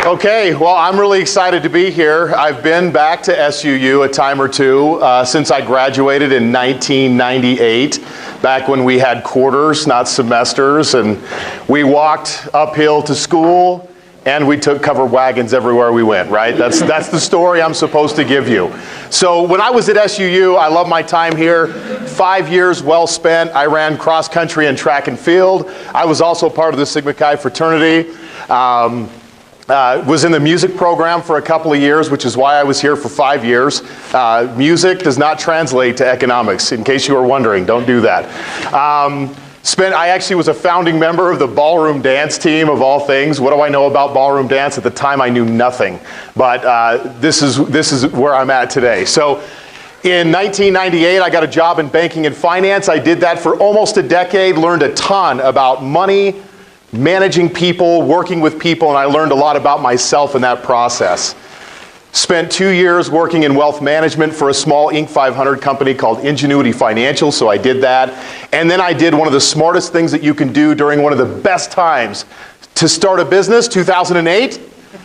Okay, well, I'm really excited to be here. I've been back to SUU a time or two since I graduated in 1998, back when we had quarters, not semesters, and we walked uphill to school and we took covered wagons everywhere we went, right? That's the story I'm supposed to give you. So when I was at SUU, I loved my time here. 5 years well spent. I ran cross country and track and field. I was also part of the Sigma Chi fraternity. Was in the music program for a couple of years, which is why I was here for 5 years. Music does not translate to economics, in case you were wondering. Don't do that. I actually was a founding member of the ballroom dance team, of all things. What do I know about ballroom dance? At the time, I knew nothing. But this is where I'm at today. So in 1998, I got a job in banking and finance. I did that for almost a decade, learned a ton about money, managing people, working with people, and I learned a lot about myself in that process. Spent 2 years working in wealth management for a small Inc. 500 company called Ingenuity Financial, so I did that. And then I did one of the smartest things that you can do during one of the best times to start a business, 2008.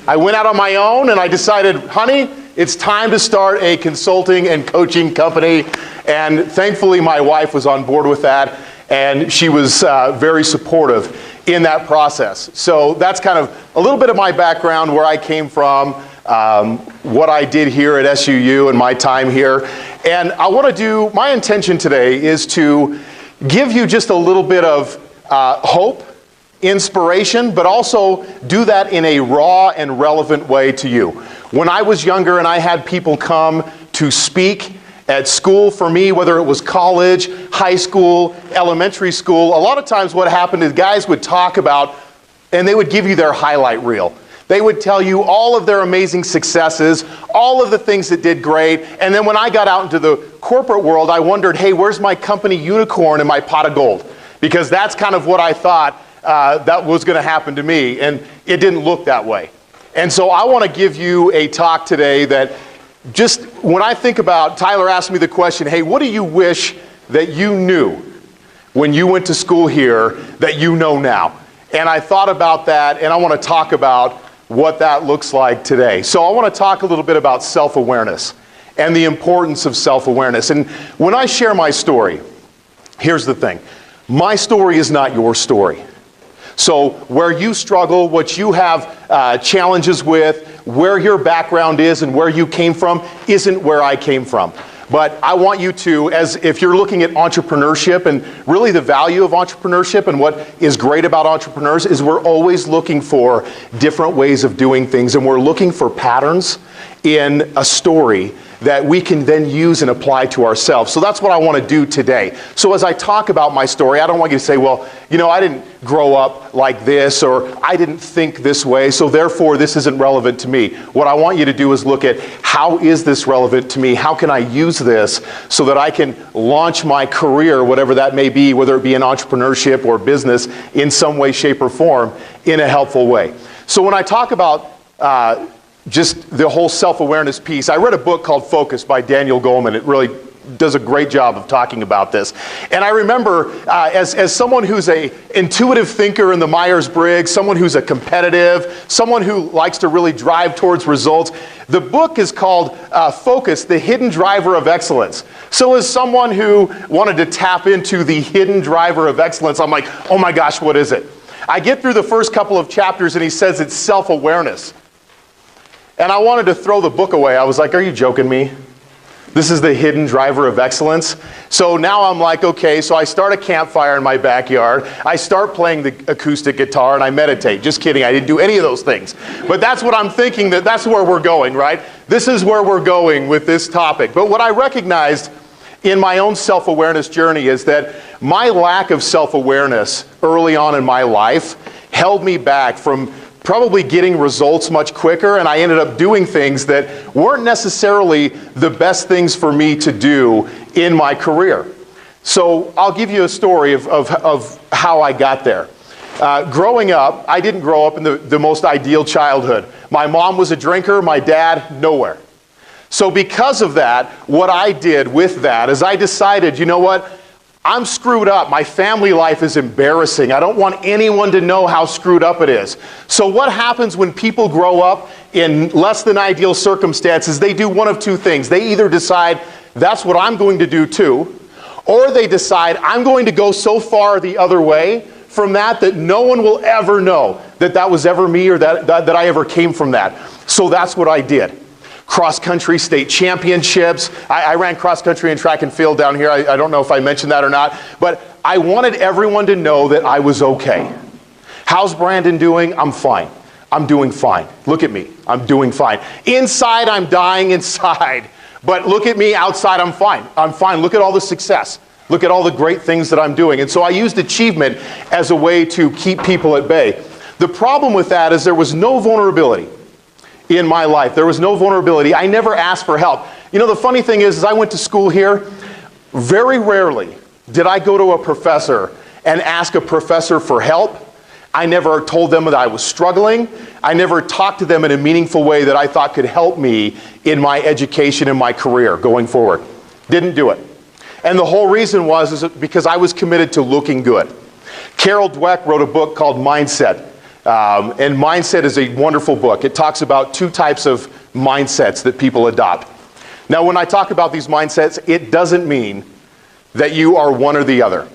I went out on my own and I decided, honey, it's time to start a consulting and coaching company. And thankfully my wife was on board with that, and she was very supportive in that process. So that's kind of a little bit of my background, where I came from, what I did here at SUU and my time here. And I want to do, my intention today is to give you just a little bit of hope, inspiration, but also do that in a raw and relevant way to you. When I was younger and I had people come to speak at school for me, whether it was college, high school, elementary school, a lot of times what happened is guys would talk about, and they would give you their highlight reel. They would tell you all of their amazing successes, all of the things that did great, and then when I got out into the corporate world, I wondered, hey, where's my company unicorn and my pot of gold? Because that's kind of what I thought that was going to happen to me, and it didn't look that way. And so I want to give you a talk today that just when I think about, Tyler asked me the question, hey, what do you wish that you knew when you went to school here that you know now? And I thought about that, and I want to talk about what that looks like today. So I want to talk a little bit about self-awareness and the importance of self-awareness. And when I share my story, here's the thing. My story is not your story. So where you struggle, what you have challenges with, where your background is and where you came from isn't where I came from. But I want you to, as if you're looking at entrepreneurship and really the value of entrepreneurship, and what is great about entrepreneurs is we're always looking for different ways of doing things, and we're looking for patterns in a story that we can then use and apply to ourselves. So that's what I want to do today. So as I talk about my story, I don't want you to say, well, you know, I didn't grow up like this, or I didn't think this way, so therefore this isn't relevant to me. What I want you to do is look at, how is this relevant to me? How can I use this so that I can launch my career, whatever that may be, whether it be in entrepreneurship or business, in some way, shape, or form, in a helpful way. So when I talk about just the whole self-awareness piece, I read a book called Focus by Daniel Goleman. It really does a great job of talking about this. And I remember as someone who's an intuitive thinker in the Myers-Briggs, someone who's a competitive, someone who likes to really drive towards results, the book is called Focus, the Hidden Driver of Excellence. So as someone who wanted to tap into the hidden driver of excellence, I'm like, oh my gosh, what is it? I get through the first couple of chapters and he says it's self-awareness. And I wanted to throw the book away. I was like, are you joking me? This is the hidden driver of excellence. So now I'm like, okay, so I start a campfire in my backyard. I start playing the acoustic guitar and I meditate. Just kidding, I didn't do any of those things. But that's what I'm thinking, that's where we're going, right? This is where we're going with this topic. But what I recognized in my own self-awareness journey is that my lack of self-awareness early on in my life held me back from probably getting results much quicker, and I ended up doing things that weren't necessarily the best things for me to do in my career. So I'll give you a story of how I got there. Growing up, I didn't grow up in the most ideal childhood. My mom was a drinker, my dad, nowhere. So because of that, what I did with that is I decided, you know what? I'm screwed up. My family life is embarrassing. I don't want anyone to know how screwed up it is. So what happens when people grow up in less than ideal circumstances? They do one of two things. They either decide, that's what I'm going to do too, or they decide, I'm going to go so far the other way from that no one will ever know that that was ever me or that I ever came from that. So that's what I did. Cross-country state championships. I ran cross-country and track and field down here. I don't know if I mentioned that or not, but I wanted everyone to know that I was okay. How's Brandon doing? I'm fine. I'm doing fine. Look at me. I'm doing fine. Inside, I'm dying inside. But look at me outside, I'm fine. I'm fine. Look at all the success. Look at all the great things that I'm doing. And so I used achievement as a way to keep people at bay. The problem with that is there was no vulnerability in my life. There was no vulnerability. I never asked for help. You know, the funny thing is I went to school here. Very rarely did I go to a professor and ask a professor for help. I never told them that I was struggling. I never talked to them in a meaningful way that I thought could help me in my education and my career going forward. Didn't do it. And the whole reason was because I was committed to looking good. Carol Dweck wrote a book called Mindset. And Mindset is a wonderful book. It talks about two types of mindsets that people adopt. Now, when I talk about these mindsets, it doesn't mean that you are one or the other.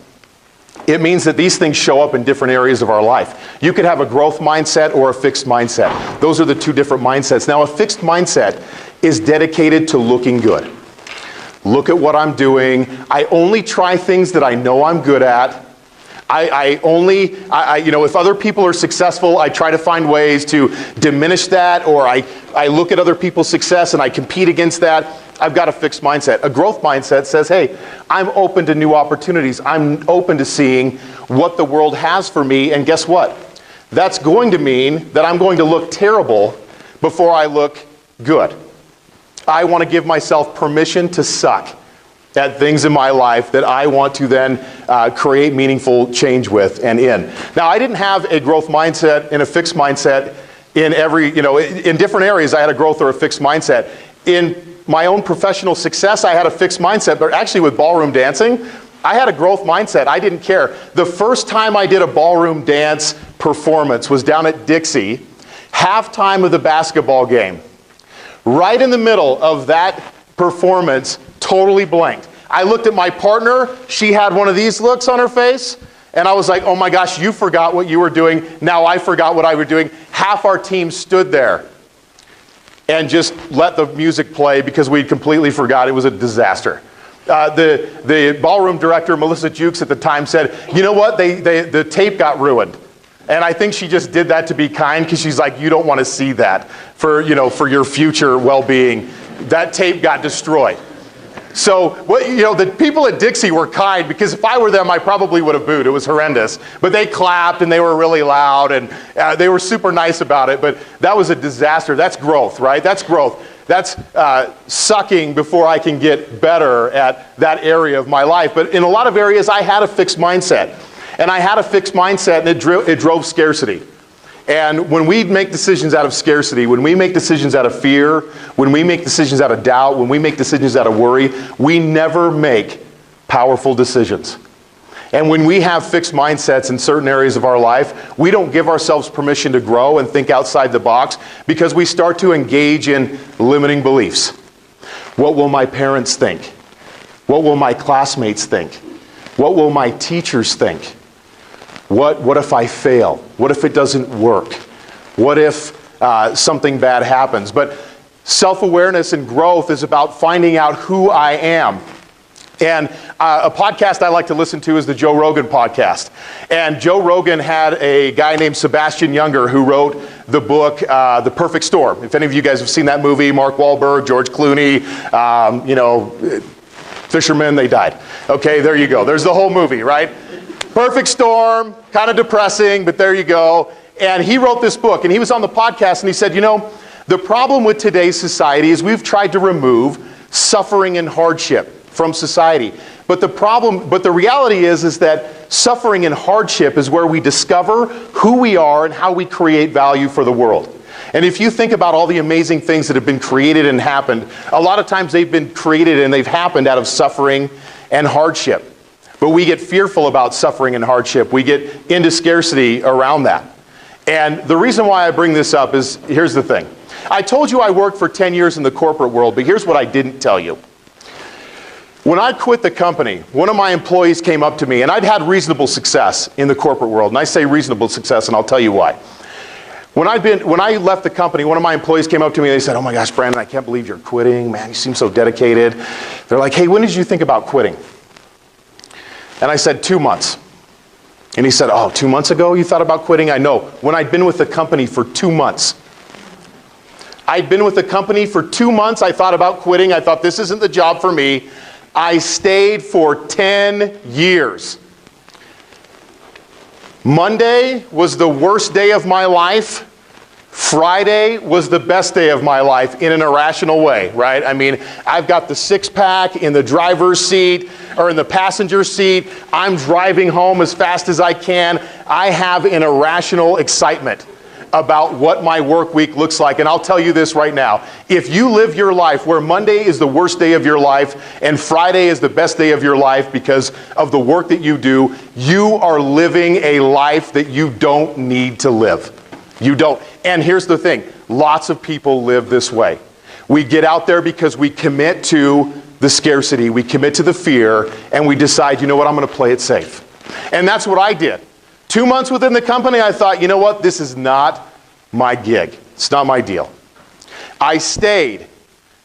It means that these things show up in different areas of our life. You could have a growth mindset or a fixed mindset. Those are the two different mindsets. Now, a fixed mindset is dedicated to looking good. Look at what I'm doing. I only try things that I know I'm good at. You know, if other people are successful, I try to find ways to diminish that, or I look at other people's success and I compete against that. I've got a fixed mindset. A growth mindset says, hey, I'm open to new opportunities. I'm open to seeing what the world has for me, and guess what? That's going to mean that I'm going to look terrible before I look good. I want to give myself permission to suck at things in my life that I want to then create meaningful change with and in. Now, I didn't have a growth mindset and a fixed mindset in every, in different areas. I had a growth or a fixed mindset. In my own professional success, I had a fixed mindset, but actually with ballroom dancing, I had a growth mindset. I didn't care. The first time I did a ballroom dance performance was down at Dixie, halftime of the basketball game. Right in the middle of that performance, totally blanked. I looked at my partner, she had one of these looks on her face, and I was like, oh my gosh, you forgot what you were doing, now I forgot what I was doing. Half our team stood there and just let the music play because we completely forgot. It was a disaster. The ballroom director, Melissa Jukes, at the time said, you know what, the tape got ruined. And I think she just did that to be kind, because she's like, you don't want to see that for your future well-being. That tape got destroyed. So, the people at Dixie were kind, because if I were them, I probably would have booed. It was horrendous. But they clapped, and they were really loud, and they were super nice about it. But that was a disaster. That's growth, right? That's growth. That's sucking before I can get better at that area of my life. But in a lot of areas, I had a fixed mindset. And I had a fixed mindset, and it drove scarcity. And when we make decisions out of scarcity, when we make decisions out of fear, when we make decisions out of doubt, when we make decisions out of worry, we never make powerful decisions. And when we have fixed mindsets in certain areas of our life, we don't give ourselves permission to grow and think outside the box, because we start to engage in limiting beliefs. What will my parents think? What will my classmates think? What will my teachers think? What if I fail? What if it doesn't work? What if something bad happens? But self-awareness and growth is about finding out who I am. And a podcast I like to listen to is the Joe Rogan podcast. And Joe Rogan had a guy named Sebastian Junger who wrote the book, The Perfect Storm. If any of you guys have seen that movie, Mark Wahlberg, George Clooney, fishermen, they died. Okay, there you go. There's the whole movie, right? Perfect Storm, kind of depressing, but there you go. And he wrote this book, and he was on the podcast, and he said, the problem with today's society is we've tried to remove suffering and hardship from society. But the reality is that suffering and hardship is where we discover who we are and how we create value for the world. And if you think about all the amazing things that have been created and happened, a lot of times they've been created and they've happened out of suffering and hardship. But we get fearful about suffering and hardship. We get into scarcity around that. And the reason why I bring this up is, here's the thing. I told you I worked for 10 years in the corporate world, but here's what I didn't tell you. When I quit the company, one of my employees came up to me, and I'd had reasonable success in the corporate world. And I say reasonable success, and I'll tell you why. When I left the company, one of my employees came up to me and they said, "Oh my gosh, Brandon, I can't believe you're quitting. Man, you seem so dedicated." They're like, "Hey, when did you think about quitting?" And I said, 2 months. And he said, "Oh, 2 months ago you thought about quitting?" I know. When I'd been with the company for 2 months. I'd been with the company for 2 months. I thought about quitting. I thought, this isn't the job for me. I stayed for 10 years. Monday was the worst day of my life. Friday was the best day of my life in an irrational way, right? I mean, I've got the six-pack in the driver's seat or in the passenger seat. I'm driving home as fast as I can. I have an irrational excitement about what my work week looks like. And I'll tell you this right now. If you live your life where Monday is the worst day of your life and Friday is the best day of your life because of the work that you do, you are living a life that you don't need to live. You don't. And here's the thing. Lots of people live this way. We get out there because we commit to the scarcity, we commit to the fear, and we decide, you know what, I'm going to play it safe. And that's what I did. 2 months within the company, I thought, you know what, this is not my gig. It's not my deal. I stayed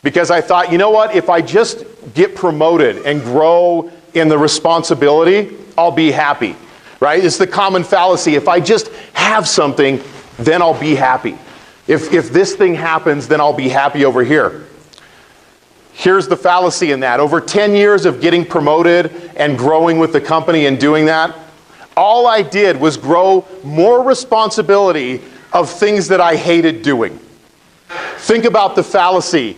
because I thought, you know what, if I just get promoted and grow in the responsibility, I'll be happy, right? It's the common fallacy. If I just have something, then I'll be happy. If this thing happens, then I'll be happy over here. Here's the fallacy in that. Over 10 years of getting promoted and growing with the company and doing that, all I did was grow more responsibility of things that I hated doing. Think about the fallacy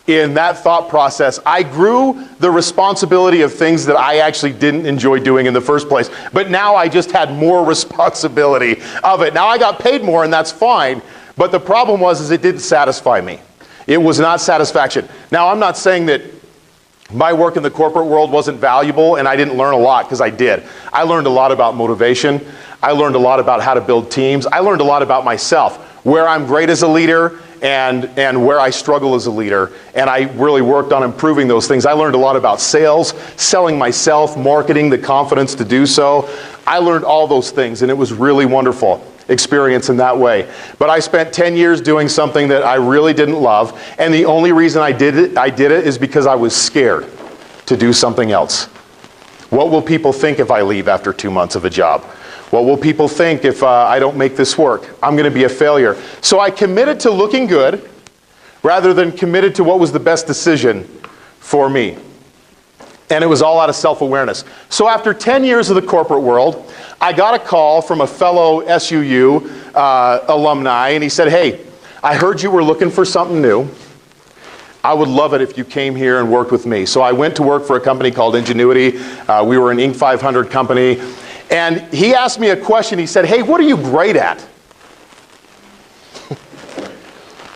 in that thought process. I grew the responsibility of things that I actually didn't enjoy doing in the first place. But now I just had more responsibility of it. Now I got paid more and that's fine. But the problem was it didn't satisfy me. It was not satisfaction. Now I'm not saying that my work in the corporate world wasn't valuable and I didn't learn a lot, because I did. I learned a lot about motivation. I learned a lot about how to build teams. I learned a lot about myself, where I'm great as a leader and where I struggle as a leader. And I really worked on improving those things. I learned a lot about sales, selling myself, marketing, the confidence to do so. I learned all those things, and it was really wonderful experience in that way. But I spent 10 years doing something that I really didn't love, and the only reason I did it is because I was scared to do something else. What will people think if I leave after 2 months of a job? What will people think if I don't make this work? I'm going to be a failure. So I committed to looking good rather than committed to what was the best decision for me. And it was all out of self-awareness. So after 10 years of the corporate world, I got a call from a fellow SUU alumni, and he said, "Hey, I heard you were looking for something new. I would love it if you came here and worked with me." So I went to work for a company called Ingenuity. We were an Inc. 500 company. And he asked me a question. He said, "Hey, what are you great at?"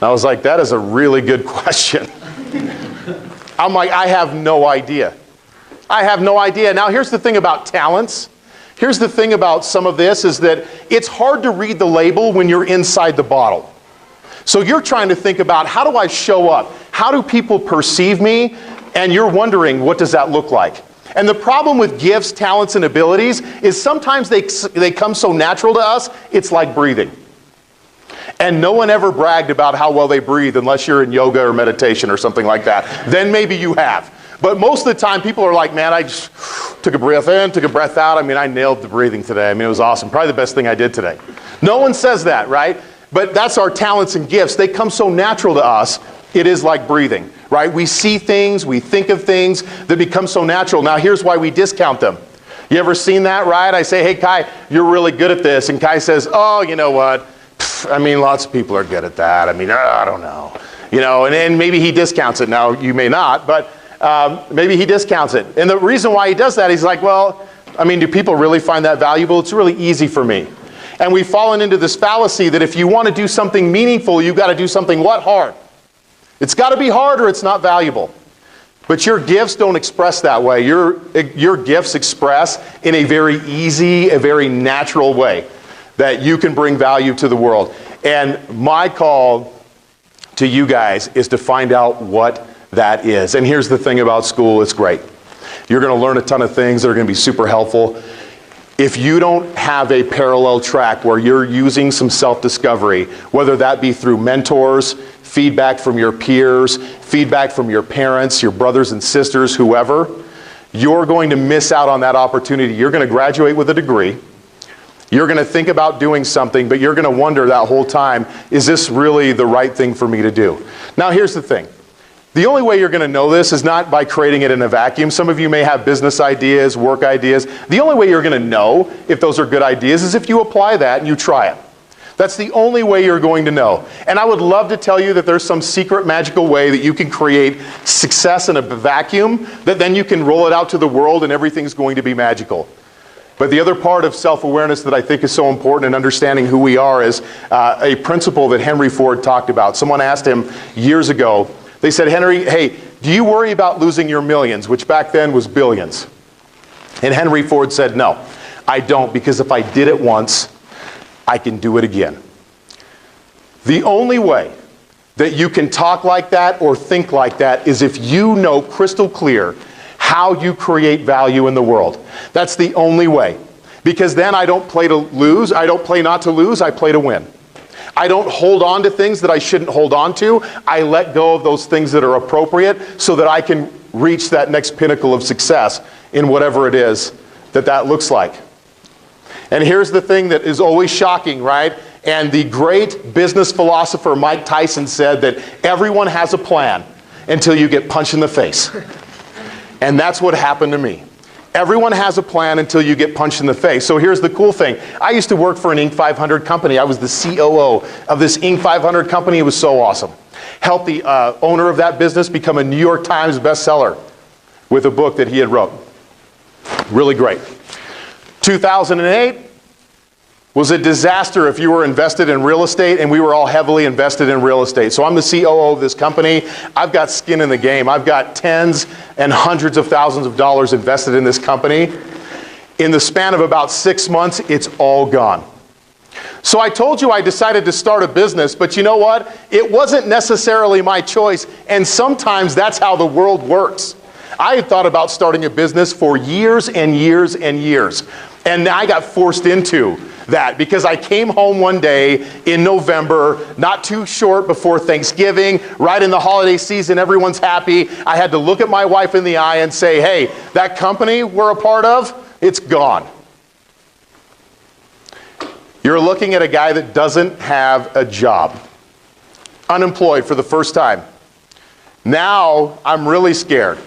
I was like, that is a really good question. I'm like, I have no idea. I have no idea. Now, here's the thing about talents. Here's the thing about some of this is that it's hard to read the label when you're inside the bottle. So you're trying to think about, how do I show up? How do people perceive me? And you're wondering, what does that look like? And the problem with gifts, talents, and abilities is sometimes they come so natural to us, it's like breathing. And no one ever bragged about how well they breathe unless you're in yoga or meditation or something like that. Then maybe you have. But most of the time, people are like, man, I just took a breath in, took a breath out. I mean, I nailed the breathing today. I mean, it was awesome. Probably the best thing I did today. No one says that, right? But that's our talents and gifts. They come so natural to us, it is like breathing, right? We see things, we think of things that become so natural. Now, here's why we discount them. You ever seen that, right? I say, "Hey, Kai, you're really good at this." And Kai says, "Oh, you know what? I mean, lots of people are good at that. I mean, I don't know." You know, and maybe he discounts it. Now, you may not, but maybe he discounts it. And the reason why he does that, he's like, well, I mean, do people really find that valuable? It's really easy for me. And we've fallen into this fallacy that if you want to do something meaningful, you've got to do something what? Hard. It's got to be hard or it's not valuable. But your gifts don't express that way. Your gifts express in a very easy, a very natural way that you can bring value to the world. And my call to you guys is to find out what that is. And here's the thing about school, it's great. You're going to learn a ton of things that are going to be super helpful. If you don't have a parallel track where you're using some self-discovery, whether that be through mentors, feedback from your peers, feedback from your parents, your brothers and sisters, whoever, you're going to miss out on that opportunity. You're going to graduate with a degree. You're going to think about doing something, but you're going to wonder that whole time, is this really the right thing for me to do? Now, here's the thing. The only way you're going to know this is not by creating it in a vacuum. Some of you may have business ideas, work ideas. The only way you're going to know if those are good ideas is if you apply that and you try it. That's the only way you're going to know. And I would love to tell you that there's some secret magical way that you can create success in a vacuum, that then you can roll it out to the world and everything's going to be magical. But the other part of self-awareness that I think is so important in understanding who we are is a principle that Henry Ford talked about. Someone asked him years ago, they said, Henry, hey, do you worry about losing your millions, which back then was billions? And Henry Ford said, no, I don't, because if I did it once, I can do it again. The only way that you can talk like that or think like that is if you know crystal clear how you create value in the world. That's the only way. Because then I don't play to lose, I don't play not to lose, I play to win. I don't hold on to things that I shouldn't hold on to. I let go of those things that are appropriate so that I can reach that next pinnacle of success in whatever it is that looks like. And here's the thing that is always shocking, right? And the great business philosopher Mike Tyson said that everyone has a plan until you get punched in the face. And that's what happened to me. Everyone has a plan until you get punched in the face. So here's the cool thing. I used to work for an Inc. 500 company. I was the COO of this Inc. 500 company. It was so awesome. Helped the owner of that business become a New York Times bestseller with a book that he had wrote. Really great. 2008 was a disaster if you were invested in real estate, and we were all heavily invested in real estate. So I'm the COO of this company. I've got skin in the game. I've got tens and hundreds of thousands of dollars invested in this company. In the span of about 6 months, it's all gone. So I told you I decided to start a business, but you know what? It wasn't necessarily my choice, and sometimes that's how the world works. I had thought about starting a business for years and years and years, and I got forced into that because I came home one day in November, not too short before Thanksgiving, right in the holiday season, everyone's happy. I had to look at my wife in the eye and say, hey, that company we're a part of, it's gone. You're looking at a guy that doesn't have a job, unemployed for the first time. Now I'm really scared.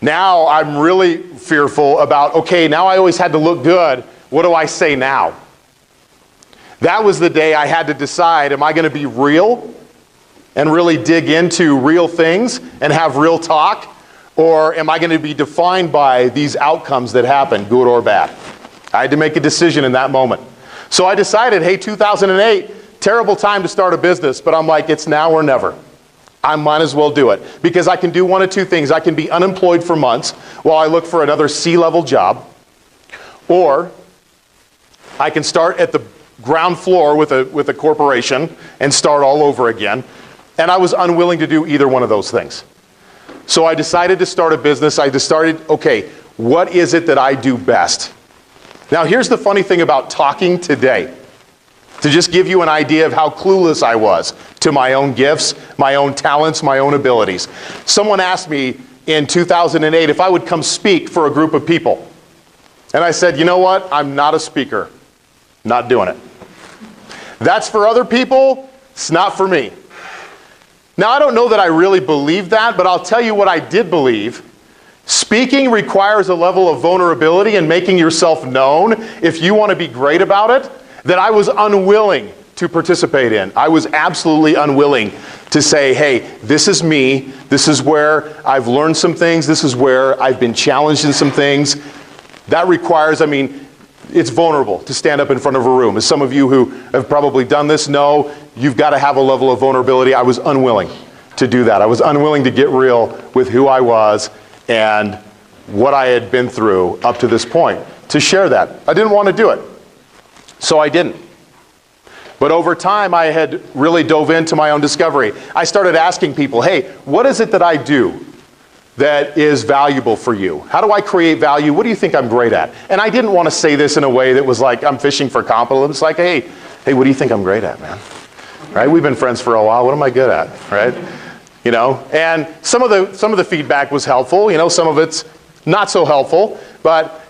Now I'm really fearful about, okay, now I always had to look good. What do I say now? That was the day I had to decide, am I going to be real and really dig into real things and have real talk? Or am I going to be defined by these outcomes that happen, good or bad? I had to make a decision in that moment. So I decided, hey, 2008, terrible time to start a business, but I'm like, it's now or never. I might as well do it. Because I can do one of two things. I can be unemployed for months while I look for another C-level job, or I can start at the ground floor with a corporation and start all over again. And I was unwilling to do either one of those things. So I decided to start a business. I decided, okay, what is it that I do best? Now here's the funny thing about talking today. To just give you an idea of how clueless I was to my own gifts, my own talents, my own abilities. Someone asked me in 2008 if I would come speak for a group of people. And I said, you know what? I'm not a speaker. Not doing it. That's for other people. It's not for me. Now, I don't know that I really believed that, but I'll tell you what I did believe. Speaking requires a level of vulnerability and making yourself known if you want to be great about it that I was unwilling to participate in. I was absolutely unwilling to say, hey, this is me. This is where I've learned some things. This is where I've been challenged in some things. That requires, it's vulnerable to stand up in front of a room. As some of you who have probably done this know, you've got to have a level of vulnerability. I was unwilling to do that. I was unwilling to get real with who I was and what I had been through up to this point, to share that. I didn't want to do it, so I didn't. But over time, I had really dove into my own discovery. I started asking people, hey, what is it that I do that is valuable for you? How do I create value? What do you think I'm great at? And I didn't want to say this in a way that was like, I'm fishing for compliments. Like, hey, what do you think I'm great at, man? Right? We've been friends for a while. What am I good at, right? You know, and some of the feedback was helpful. You know, some of it's not so helpful. But,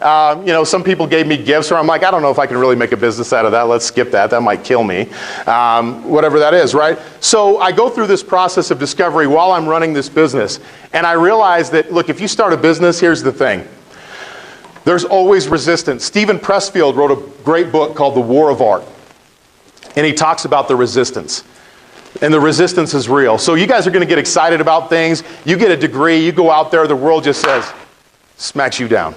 you know, some people gave me gifts where I'm like, I don't know if I can really make a business out of that. Let's skip that. That might kill me. Whatever that is, right? So I go through this process of discovery while I'm running this business. And I realize that, look, if you start a business, here's the thing. There's always resistance. Stephen Pressfield wrote a great book called The War of Art. And he talks about the resistance. And the resistance is real. So you guys are going to get excited about things. You get a degree. You go out there. The world just says, smacks you down.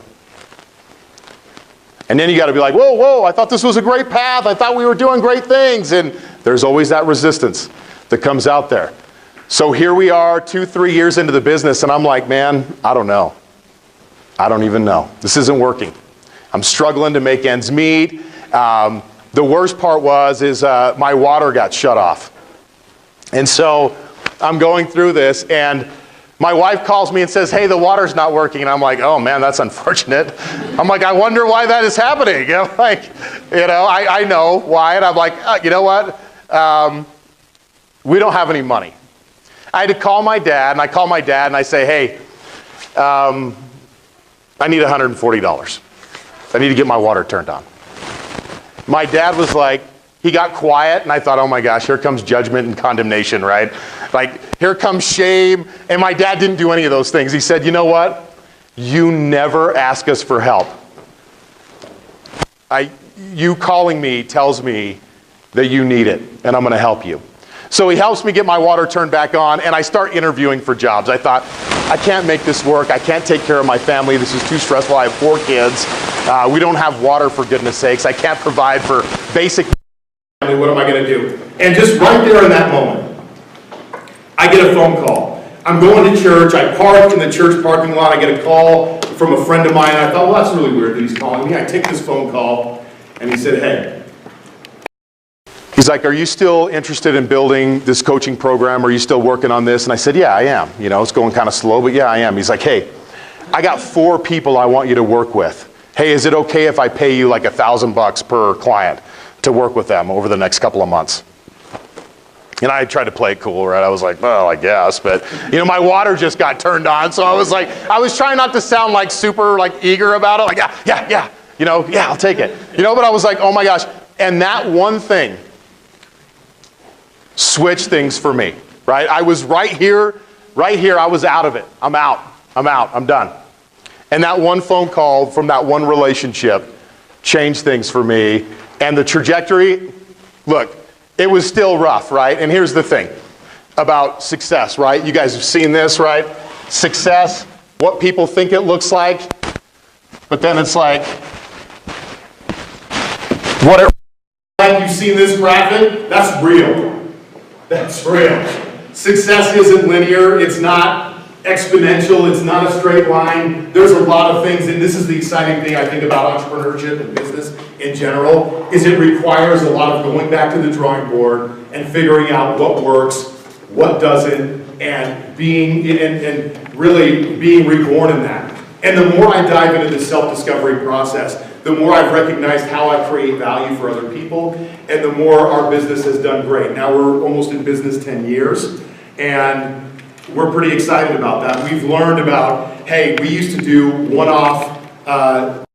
And then you got to be like, whoa, whoa, I thought this was a great path. I thought we were doing great things. And there's always that resistance that comes out there. So here we are 2-3 years into the business, and I'm like, man, I don't know. I don't even know. This isn't working. I'm struggling to make ends meet. The worst part is my water got shut off. And so I'm going through this, and my wife calls me and says, hey, the water's not working. And I'm like, oh, man, that's unfortunate. I'm like, I wonder why that is happening. You know, like, you know, I know why. And I'm like, you know what? We don't have any money. I had to call my dad, and I call my dad, and I say, hey, I need $140. I need to get my water turned on. My dad was like, he got quiet, and I thought, oh my gosh, here comes judgment and condemnation, right? Like, here comes shame. And my dad didn't do any of those things. He said, you know what? You never ask us for help. You calling me tells me that you need it, and I'm going to help you. So he helps me get my water turned back on, and I start interviewing for jobs. I thought, I can't make this work. I can't take care of my family. This is too stressful. I have 4 kids. We don't have water, for goodness sakes. I can't provide for basic. What am I going to do? And just right there in that moment, I get a phone call. I'm going to church. I park in the church parking lot. I get a call from a friend of mine. I thought, well, that's really weird that he's calling me. I take this phone call, and he said, hey. He's like, are you still interested in building this coaching program? Are you still working on this? And I said, yeah, I am. You know, it's going kind of slow, but yeah, I am. He's like, hey, I got 4 people I want you to work with. Hey, is it okay if I pay you like $1,000 per client to work with them over the next couple of months? And I tried to play it cool, right? I was like, well, I guess, but you know, my water just got turned on, so I was like, I was trying not to sound like super like eager about it, like yeah, you know, yeah, I'll take it, you know. But I was like, oh my gosh, and that one thing switched things for me, right? I was right here. I was out of it. I'm out. I'm done. And that one phone call from that one relationship changed things for me. And the trajectory, look, it was still rough, right? And here's the thing about success, right? You guys have seen this, right? Success, what people think it looks like, but then it's like, what it, like you've seen this graphic? That's real. That's real. Success isn't linear. It's not exponential. It's not a straight line. There's a lot of things, and this is the exciting thing I think about entrepreneurship and business in general, is it requires a lot of going back to the drawing board and figuring out what works, what doesn't, and really being reborn in that. And the more I dive into the self-discovery process, the more I've recognized how I create value for other people, and the more our business has done great. Now we're almost in business 10 years, and we're pretty excited about that. We've learned about, hey, we used to do one-off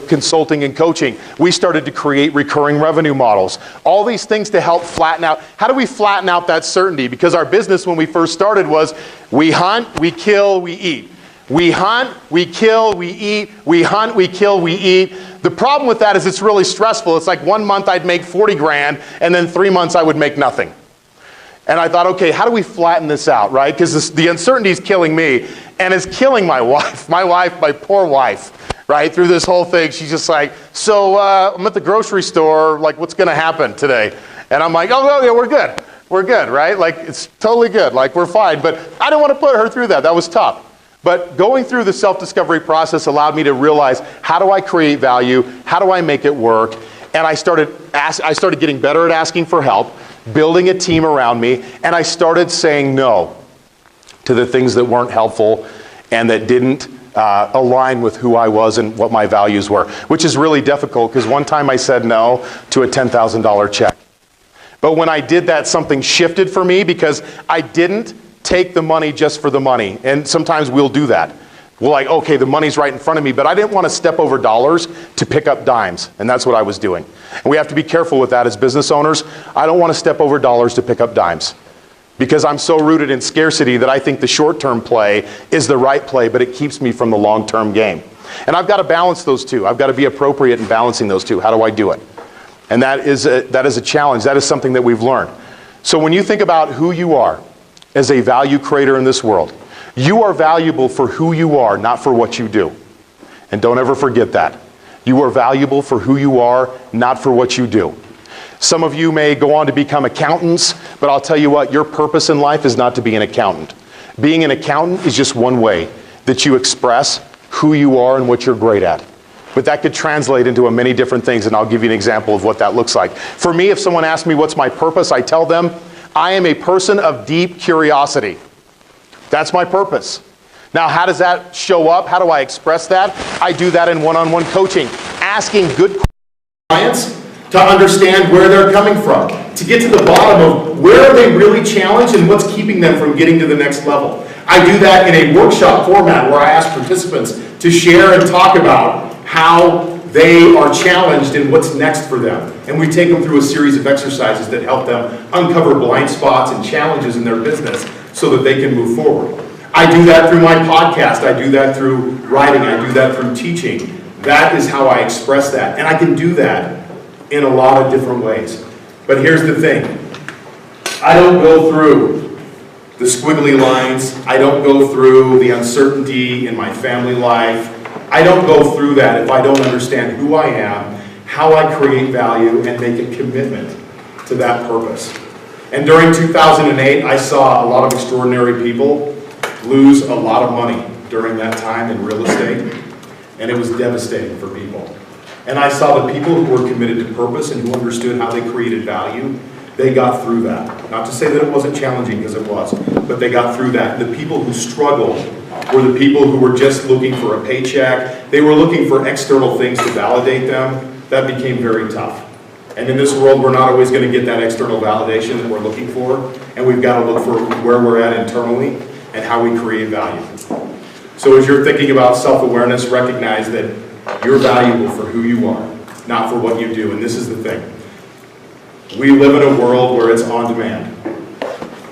consulting and coaching. We started to create recurring revenue models. All these things to help flatten out. How do we flatten out that certainty? Because our business when we first started was we hunt, we kill, we eat. We hunt, we kill, we eat. We hunt, we kill, we eat. The problem with that is it's really stressful. It's like 1 month I'd make 40 grand, and then 3 months I would make nothing. And I thought, okay, how do we flatten this out, right? Because the uncertainty is killing me, and it's killing my wife. My poor wife, right? Through this whole thing, she's just like, so I'm at the grocery store, like, what's going to happen today? And I'm like, oh, yeah, we're good. We're good, right? Like, it's totally good. Like, we're fine. But I didn't want to put her through that. That was tough. But going through the self-discovery process allowed me to realize, how do I create value? How do I make it work? And I started getting better at asking for help, building a team around me, and I started saying no to the things that weren't helpful and that didn't align with who I was and what my values were, which is really difficult because one time I said no to a $10,000 check. But when I did that, something shifted for me because I didn't take the money just for the money. And sometimes we'll do that. We're like, okay, the money's right in front of me, but I didn't want to step over dollars to pick up dimes. And that's what I was doing. And we have to be careful with that as business owners. I don't want to step over dollars to pick up dimes because I'm so rooted in scarcity that I think the short-term play is the right play, but it keeps me from the long-term game. And I've got to balance those two. I've got to be appropriate in balancing those two. How do I do it? And that is a challenge. That is something that we've learned. So when you think about who you are as a value creator in this world, you are valuable for who you are, not for what you do. And don't ever forget that. You are valuable for who you are, not for what you do. Some of you may go on to become accountants, but I'll tell you what, your purpose in life is not to be an accountant. Being an accountant is just one way that you express who you are and what you're great at. But that could translate into many different things, and I'll give you an example of what that looks like. For me, if someone asks me what's my purpose, I tell them, I am a person of deep curiosity. That's my purpose. Now, how does that show up? How do I express that? I do that in one-on-one coaching, asking good clients to understand where they're coming from, to get to the bottom of where are they really challenged and what's keeping them from getting to the next level. I do that in a workshop format where I ask participants to share and talk about how they are challenged and what's next for them. And we take them through a series of exercises that help them uncover blind spots and challenges in their business so that they can move forward. I do that through my podcast. I do that through writing. I do that through teaching. That is how I express that. And I can do that in a lot of different ways. But here's the thing. I don't go through the squiggly lines. I don't go through the uncertainty in my family life. I don't go through that if I don't understand who I am, how I create value, and make a commitment to that purpose. And during 2008, I saw a lot of extraordinary people lose a lot of money during that time in real estate, and it was devastating for people. And I saw the people who were committed to purpose and who understood how they created value, they got through that. Not to say that it wasn't challenging, because it was, but they got through that. The people who struggled were the people who were just looking for a paycheck. They were looking for external things to validate them. That became very tough. And in this world, we're not always going to get that external validation that we're looking for, and we've got to look for where we're at internally and how we create value. So as you're thinking about self-awareness, recognize that you're valuable for who you are, not for what you do. And this is the thing. We live in a world where it's on demand.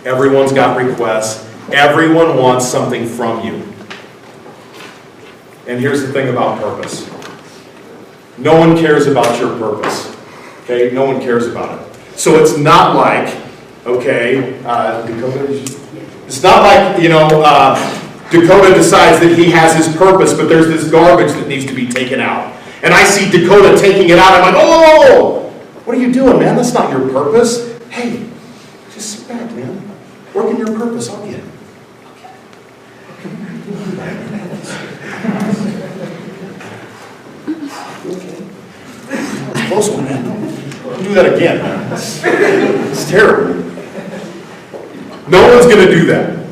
Everyone's got requests. Everyone wants something from you. And here's the thing about purpose. No one cares about your purpose. Okay? No one cares about it. So it's not like, okay, it's not like, Dakota decides that he has his purpose, but there's this garbage that needs to be taken out. And I see Dakota taking it out, I'm like, oh, what are you doing, man? That's not your purpose. Hey, just sit back, man. Work in your purpose, I'll get it. Close one, man. Don't do that again, man. It's terrible. No one's going to do that.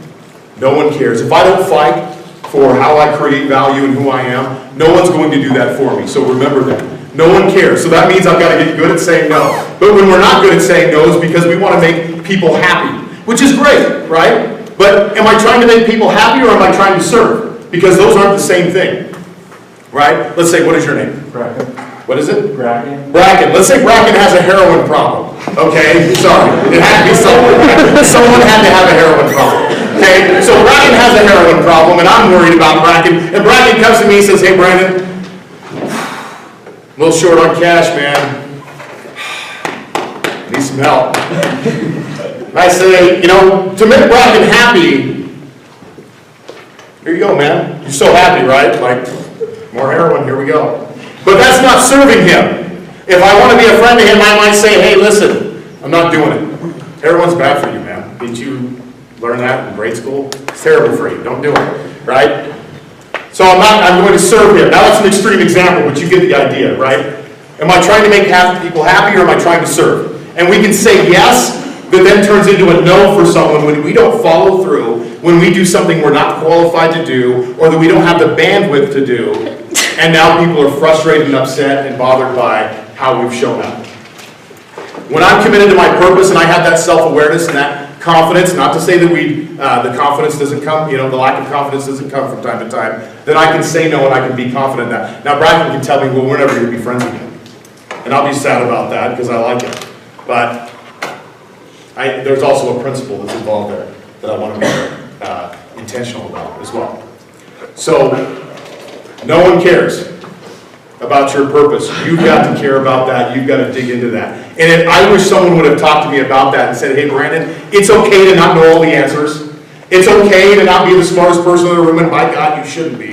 No one cares. If I don't fight for how I create value and who I am, no one's going to do that for me. So remember that. No one cares. So that means I've got to get good at saying no. But when we're not good at saying no, it's because we want to make people happy, which is great, right? But am I trying to make people happy or am I trying to serve? Because those aren't the same thing, right? Let's say, what is your name? Bracken. What is it? Bracken. Bracken. Let's say Bracken has a heroin problem. Okay? Sorry. It had to be someone. Someone had to have a heroin problem. Okay? So Bracken has a heroin problem, and I'm worried about Bracken. And Bracken comes to me and says, hey, Brandon, a little short on cash, man. Need some help. And I say, to make Bracken happy, here you go, man. You're so happy, right? Like, more heroin, here we go. But that's not serving him. If I want to be a friend to him, I might say, hey, listen, I'm not doing it. Everyone's bad for you, man. Didn't you learn that in grade school? It's terrible for you. Don't do it, right? So I'm going to serve him. Now that's an extreme example, but you get the idea, right? Am I trying to make people happy, or am I trying to serve? And we can say yes, but then turns into a no for someone when we don't follow through, when we do something we're not qualified to do, or that we don't have the bandwidth to do, and now people are frustrated and upset and bothered by how we've shown up. When I'm committed to my purpose and I have that self-awareness and that confidence, not to say that the confidence doesn't come, the lack of confidence doesn't come from time to time, then I can say no and I can be confident in that. Now Bracken can tell me, well, we're never going to be friends again. And I'll be sad about that because I like it. But there's also a principle that's involved there that I want to be intentional about as well. So, no one cares about your purpose. You've got to care about that. You've got to dig into that. And I wish someone would have talked to me about that and said, hey, Brandon, it's okay to not know all the answers. It's okay to not be the smartest person in the room, and by God, you shouldn't be.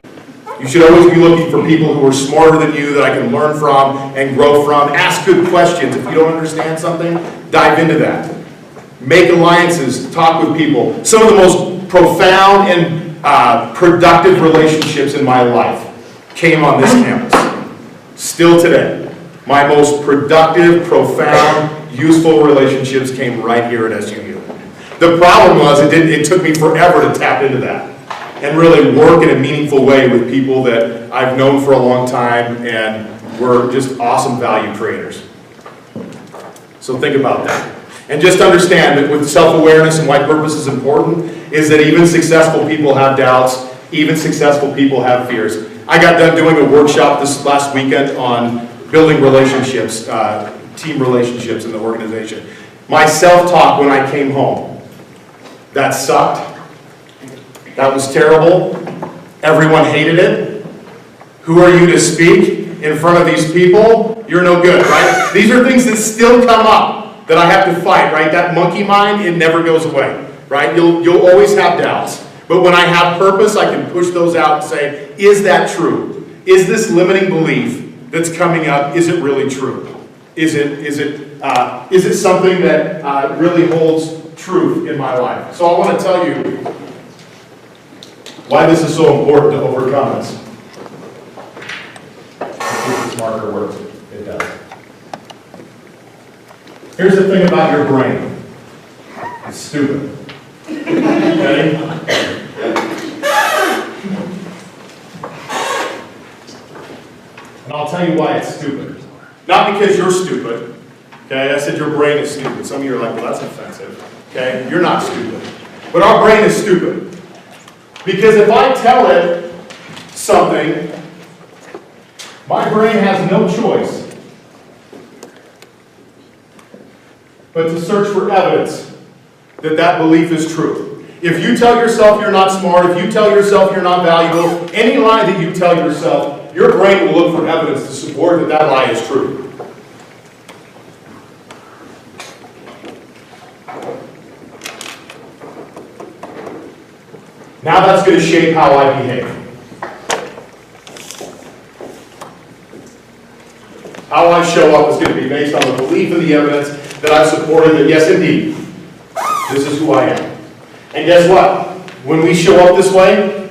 You should always be looking for people who are smarter than you that I can learn from and grow from. Ask good questions. If you don't understand something, dive into that. Make alliances. Talk with people. Some of the most profound and productive relationships in my life came on this campus. Still today. My most productive, profound, useful relationships came right here at SUU. The problem was it took me forever to tap into that and really work in a meaningful way with people that I've known for a long time and were just awesome value creators. So think about that. And just understand that with self-awareness and why purpose is important is that even successful people have doubts, even successful people have fears. I got done doing a workshop this last weekend on building relationships, team relationships in the organization. My self-talk when I came home, that sucked. That was terrible. Everyone hated it. Who are you to speak in front of these people? You're no good, right? These are things that still come up that I have to fight, right? That monkey mind, it never goes away, right? You'll always have doubts. But when I have purpose, I can push those out and say, is that true? Is this limiting belief that's coming up, is it really true? Is it something that really holds truth in my life? So I want to tell you why this is so important to overcome this. If this marker works, it does. Here's the thing about your brain. It's stupid. Okay? And I'll tell you why it's stupid. Not because you're stupid. Okay? I said your brain is stupid. Some of you are like, well, that's offensive. Okay? You're not stupid. But our brain is stupid. Because if I tell it something, my brain has no choice but to search for evidence that that belief is true. If you tell yourself you're not smart, if you tell yourself you're not valuable, any lie that you tell yourself, your brain will look for evidence to support that that lie is true. Now that's going to shape how I behave. How I show up is going to be based on the belief and the evidence that I've supported that, yes, indeed, this is who I am. And guess what? When we show up this way,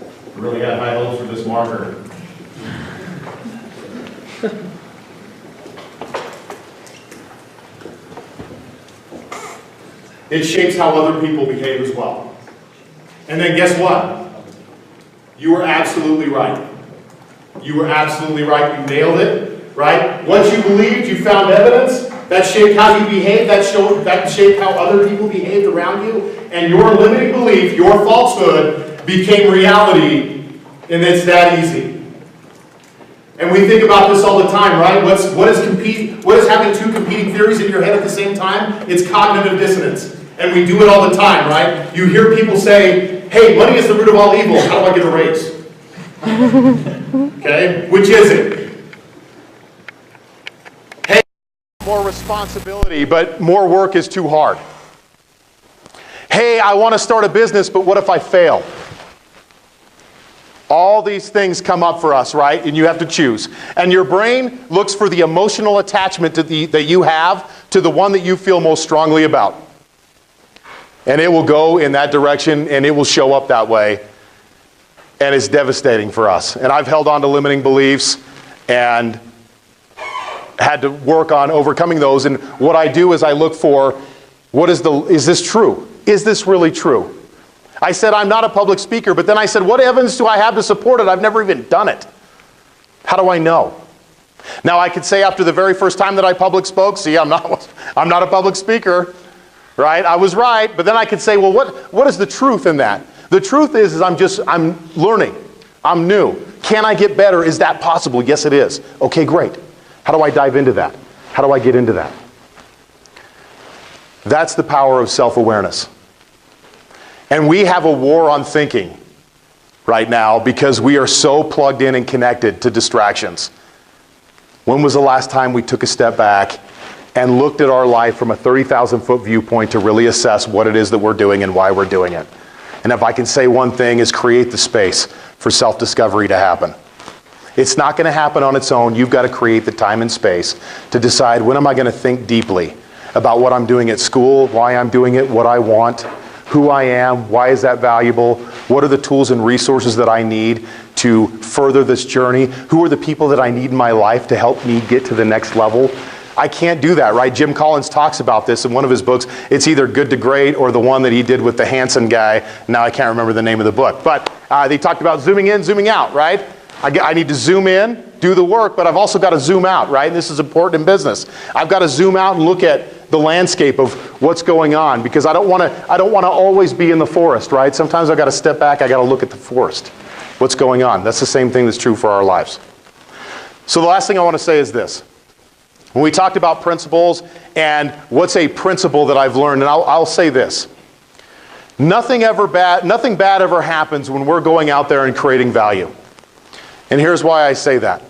I really got high hopes for this marker. It shapes how other people behave as well. And then guess what? You were absolutely right. You were absolutely right. You nailed it, right? Once you believed, you found evidence, that shaped how you behaved, that shaped how other people behaved around you, and your limiting belief, your falsehood, became reality, and it's that easy. And we think about this all the time, right? What is having two competing theories in your head at the same time? It's cognitive dissonance. And we do it all the time, right? You hear people say, hey, money is the root of all evil. How do I get a raise? Okay? Which is it? Hey, more responsibility, but more work is too hard. Hey, I want to start a business, but what if I fail? All these things come up for us, right? And you have to choose. And your brain looks for the emotional attachment that you have to the one that you feel most strongly about. And it will go in that direction, and it will show up that way. And it's devastating for us. And I've held on to limiting beliefs and had to work on overcoming those. And what I do is I look for, is this true? Is this really true? I said I'm not a public speaker, but then I said, what evidence do I have to support it? I've never even done it. How do I know? Now I could say after the very first time that I public spoke, see, I'm not a public speaker, right? I was right, but then I could say, well, what is the truth in that? The truth is I'm learning. I'm new. Can I get better? Is that possible? Yes, it is. Okay, great. How do I dive into that? How do I get into that? That's the power of self-awareness. And we have a war on thinking right now because we are so plugged in and connected to distractions. When was the last time we took a step back and looked at our life from a 30,000-foot viewpoint to really assess what it is that we're doing and why we're doing it? And if I can say one thing, is create the space for self-discovery to happen. It's not going to happen on its own. You've got to create the time and space to decide, when am I going to think deeply about what I'm doing at school, why I'm doing it, what I want, who I am, why is that valuable, what are the tools and resources that I need to further this journey, who are the people that I need in my life to help me get to the next level. I can't do that, right? Jim Collins talks about this in one of his books. It's either Good to Great or the one that he did with the Hanson guy. Now I can't remember the name of the book. But they talked about zooming in, zooming out, right? I need to zoom in, do the work, but I've also got to zoom out, right? And this is important in business. I've got to zoom out and look at the landscape of what's going on, because I don't want to always be in the forest, right? Sometimes I've got to step back, I got to look at the forest. What's going on? That's the same thing that's true for our lives. So the last thing I want to say is this. When we talked about principles and what's a principle that I've learned, and I'll say this. Nothing bad ever happens when we're going out there and creating value. And here's why I say that.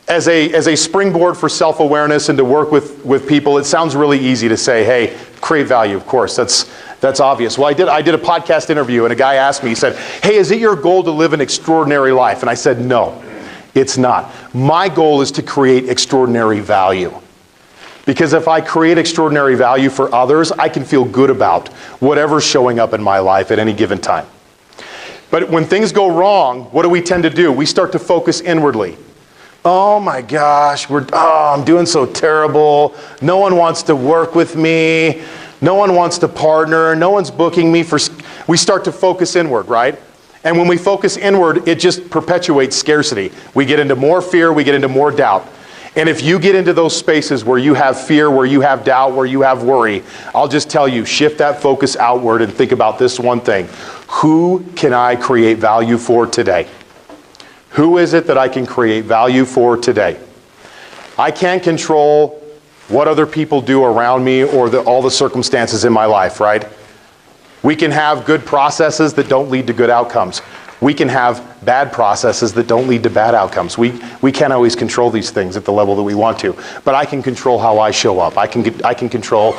As a springboard for self-awareness and to work with people, it sounds really easy to say, hey, create value, of course, that's obvious. Well, I did a podcast interview and a guy asked me, he said, hey, is it your goal to live an extraordinary life? And I said, no, it's not. My goal is to create extraordinary value. Because if I create extraordinary value for others, I can feel good about whatever's showing up in my life at any given time. But when things go wrong, what do we tend to do? We start to focus inwardly. Oh my gosh, I'm doing so terrible. No one wants to work with me. No one wants to partner. No one's booking me for... We start to focus inward, right? And when we focus inward, it just perpetuates scarcity. We get into more fear, we get into more doubt. And if you get into those spaces where you have fear, where you have doubt, where you have worry, I'll just tell you, shift that focus outward and think about this one thing. Who can I create value for today? Who is it that I can create value for today? I can't control what other people do around me or all the circumstances in my life, right? We can have good processes that don't lead to good outcomes. We can have bad processes that don't lead to bad outcomes. We can't always control these things at the level that we want to, but I can control how I show up. I can control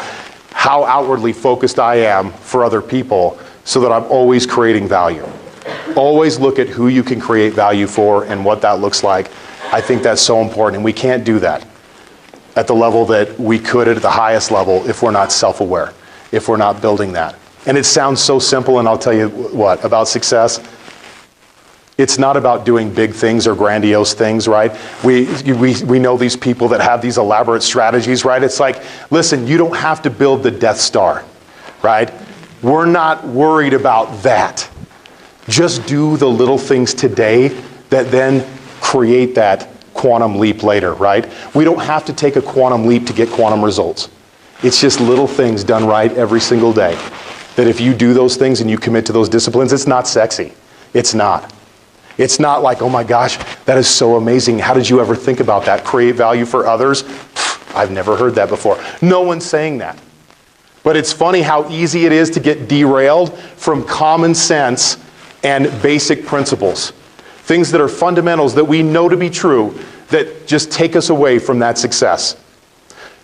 how outwardly focused I am for other people so that I'm always creating value. Always look at who you can create value for and what that looks like. I think that's so important, and we can't do that at the level that we could at the highest level if we're not self-aware, if we're not building that. And it sounds so simple, and I'll tell you what, about success. It's not about doing big things or grandiose things, right? We know these people that have these elaborate strategies, right? It's like, listen, you don't have to build the Death Star, right? We're not worried about that. Just do the little things today that then create that quantum leap later, right? We don't have to take a quantum leap to get quantum results. It's just little things done right every single day. That if you do those things and you commit to those disciplines, it's not sexy. It's not. It's not like, oh my gosh, that is so amazing. How did you ever think about that? Create value for others? I've never heard that before. No one's saying that. But it's funny how easy it is to get derailed from common sense and basic principles. Things that are fundamentals that we know to be true that just take us away from that success.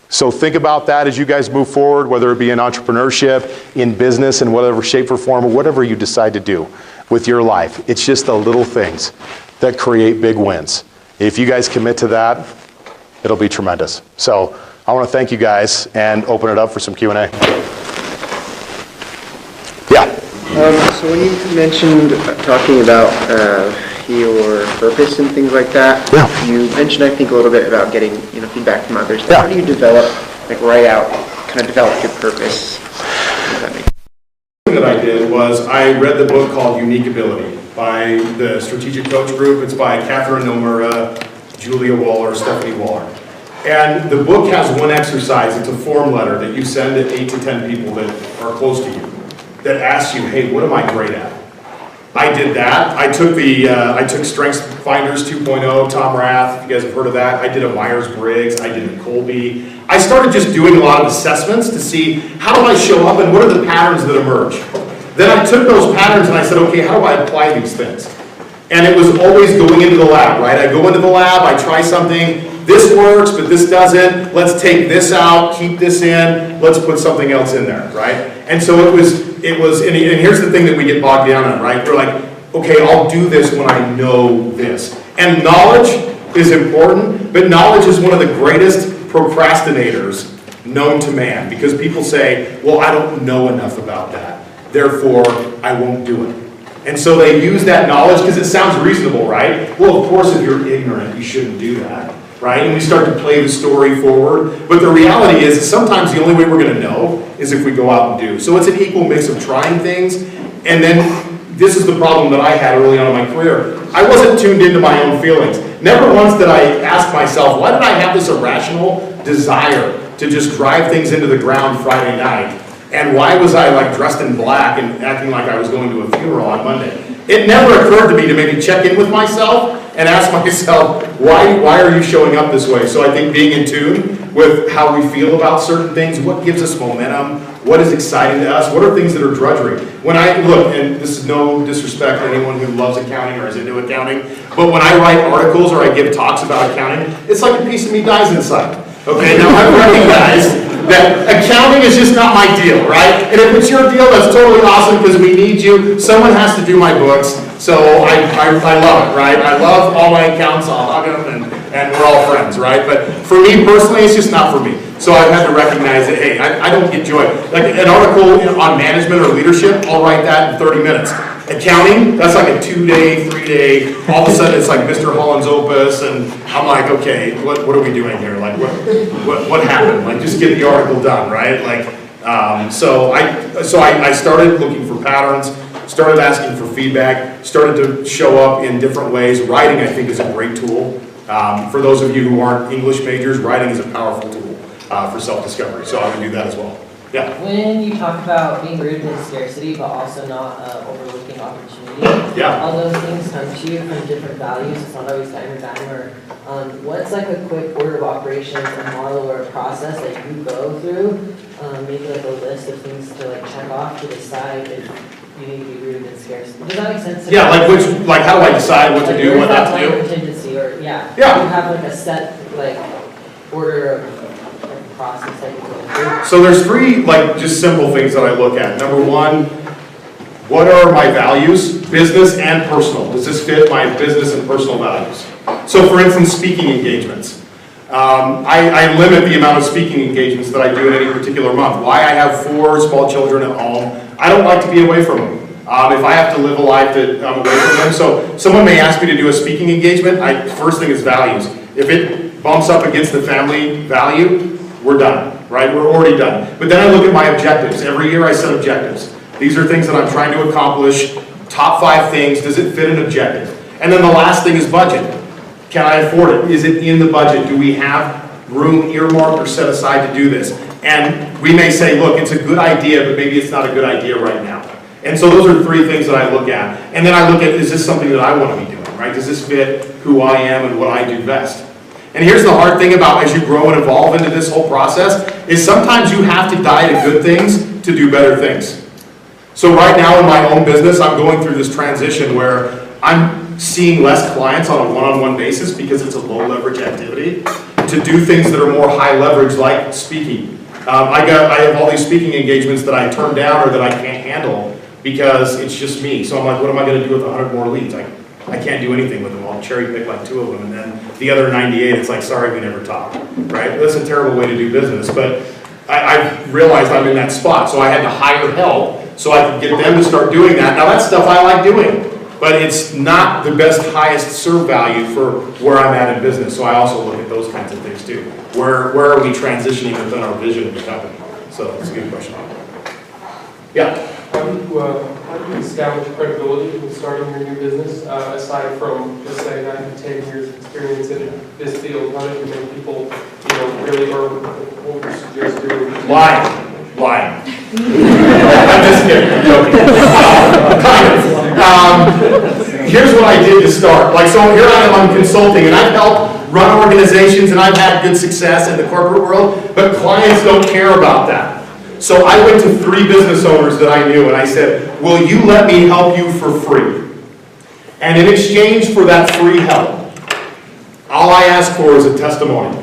So think about that as you guys move forward, whether it be in entrepreneurship, in business, in whatever shape or form, or whatever you decide to do. with your life. It's just the little things that create big wins. If you guys commit to that, it'll be tremendous. So I want to thank you guys and open it up for some Q&A. Yeah. So when you mentioned talking about your purpose and things like that, you mentioned, I think, a little bit about getting feedback from others. How do you develop, write out, kind of develop your purpose? The thing that I did was I read the book called Unique Ability by the Strategic Coach Group. It's by Catherine Nomura, Julia Waller, Stephanie Waller. And the book has one exercise. It's a form letter that you send to 8 to 10 people that are close to you that asks you, hey, what am I great at? I did that. I took Strengths Finders 2.0, Tom Rath, if you guys have heard of that. I did a Myers-Briggs, I did a Colby. I started just doing a lot of assessments to see how do I show up and what are the patterns that emerge. Then I took those patterns and I said, okay, how do I apply these things? And it was always going into the lab, right? I go into the lab, I try something, this works, but this doesn't. Let's take this out, keep this in, let's put something else in there, right? And so it was, and here's the thing that we get bogged down on, right? We're like, okay, I'll do this when I know this. And knowledge is important, but knowledge is one of the greatest procrastinators known to man, because people say, well, I don't know enough about that, therefore I won't do it. And so they use that knowledge because it sounds reasonable, right? Well, of course, if you're ignorant, you shouldn't do that, right? And we start to play the story forward. But the reality is sometimes the only way we're going to know is if we go out and do. So it's an equal mix of trying things. And then this is the problem that I had early on in my career. I wasn't tuned into my own feelings. Never once did I ask myself, why did I have this irrational desire to just drive things into the ground Friday night? And why was I dressed in black and acting like I was going to a funeral on Monday? It never occurred to me to maybe check in with myself and ask myself, why are you showing up this way? So I think being in tune with how we feel about certain things, what gives us momentum, what is exciting to us, what are things that are drudgery. When I look, and this is no disrespect to anyone who loves accounting or is into accounting, but when I write articles or I give talks about accounting, it's like a piece of me dies inside. Okay, now I recognize that accounting is just not my deal, right? And if it's your deal, that's totally awesome because we need you. Someone has to do my books, so I love it, right? I love all my accountants, I'll hug them, and we're all friends, right? But for me personally, it's just not for me. So I've had to recognize that, hey, I don't get joy. Like an article on management or leadership, I'll write that in 30 minutes. Accounting, that's like a 2-day, 3-day, all of a sudden it's like Mr. Holland's Opus, and I'm like, okay, what are we doing here? Like, what happened? Like, just get the article done, right? Like, so I started looking for patterns, started asking for feedback, started to show up in different ways. Writing, I think, is a great tool. For those of you who aren't English majors, writing is a powerful tool for self-discovery, so I would do that as well. Yeah. When you talk about being rooted in scarcity, but also not overlooking opportunity, all those things come to you from different values. It's not always time or dime. Or what's like a quick order of operations, a model, or a process that you go through? Maybe like a list of things to check off to decide if you need to be rooted in scarcity. Does that make sense? Yeah, like how do I decide what to do, what not to do? Contingency, or yeah. You have a set order of process that you go through. So there's 3 just simple things that I look at. Number 1, what are my values, business and personal? Does this fit my business and personal values? So for instance, speaking engagements. I limit the amount of speaking engagements that I do in any particular month. Why? I have 4 small children at home. I don't like to be away from them. If I have to live a life that I'm away from them. So someone may ask me to do a speaking engagement. First thing is values. If it bumps up against the family value, we're done, right? We're already done. But then I look at my objectives. Every year I set objectives. These are things that I'm trying to accomplish. Top 5 things. Does it fit an objective? And then the last thing is budget. Can I afford it? Is it in the budget? Do we have room earmarked or set aside to do this? And we may say, look, it's a good idea, but maybe it's not a good idea right now. And so those are 3 things that I look at. And then I look at, is this something that I want to be doing, right? Does this fit who I am and what I do best? And here's the hard thing about as you grow and evolve into this whole process, is sometimes you have to die to good things to do better things. So right now in my own business, I'm going through this transition where I'm seeing less clients on a one-on-one basis because it's a low leverage activity to do things that are more high leverage, like speaking. I have all these speaking engagements that I turn down or that I can't handle because it's just me. So I'm like, what am I going to do with 100 more leads? I can't do anything with them. I'll cherry pick like 2 of them, and then the other 98, it's like, sorry, we never talked, right? That's a terrible way to do business, but I realized I'm in that spot, so I had to hire help so I could get them to start doing that. Now that's stuff I like doing, but it's not the best, highest serve value for where I'm at in business. So I also look at those kinds of things too. Where are we transitioning within our vision of the company? So it's a good question. Yeah. How do you establish credibility when starting your new business, aside from just saying I have 10 years of experience in this field? How do you make people, really learn what you suggest doing? Lying. I'm just kidding. I'm joking. Here's what I did to start. So here I am, I'm consulting, and I've helped run organizations, and I've had good success in the corporate world, but clients don't care about that. So I went to 3 business owners that I knew, and I said, will you let me help you for free? And in exchange for that free help, all I ask for is a testimonial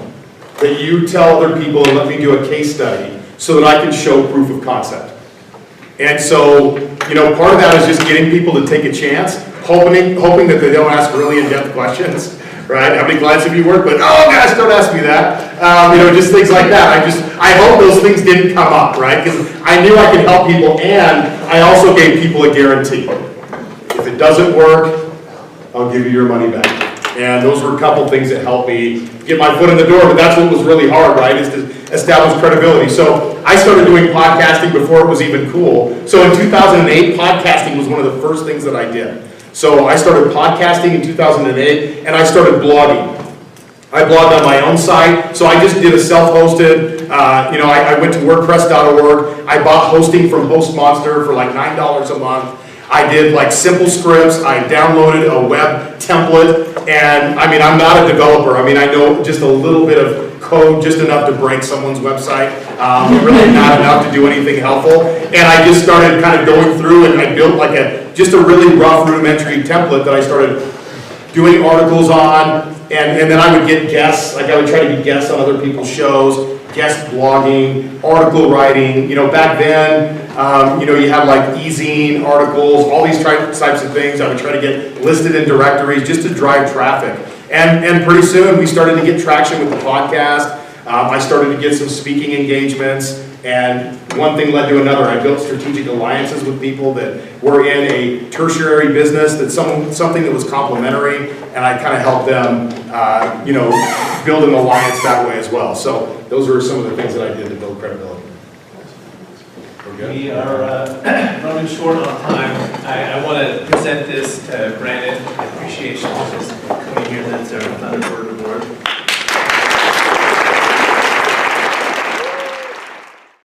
that you tell other people and let me do a case study so that I can show proof of concept. And so, part of that is just getting people to take a chance, hoping that they don't ask really in-depth questions, right? How many clients have you worked with? Oh gosh, don't ask me that. Just things like that. I hope those things didn't come up, right? Because I knew I could help people, and I also gave people a guarantee. If it doesn't work, I'll give you your money back. And those were a couple things that helped me get my foot in the door, but that's what was really hard, right, is to establish credibility. So I started doing podcasting before it was even cool. So in 2008, podcasting was one of the first things that I did. So I started podcasting in 2008, and I started blogging. I blogged on my own site, so I just did a self-hosted, I went to WordPress.org, I bought hosting from HostMonster for like $9 a month. I did like simple scripts, I downloaded a web template, and I'm not a developer. I know just a little bit of code, just enough to break someone's website, really not enough to do anything helpful. And I just started kind of going through, and I built like just a really rough rudimentary template that I started doing articles on, and then I would get guests, I would try to be guests on other people's shows, guest blogging, article writing. Back then, you had like e-zine articles, all these types of things. I would try to get listed in directories just to drive traffic. And pretty soon we started to get traction with the podcast. I started to get some speaking engagements, and one thing led to another. I built strategic alliances with people that were in a tertiary business, something that was complementary, and I kind of helped them, build an alliance that way as well. So those are some of the things that I did to build credibility. We are running short on time. I want to present this to Brandon. Appreciation for just coming here. That's another word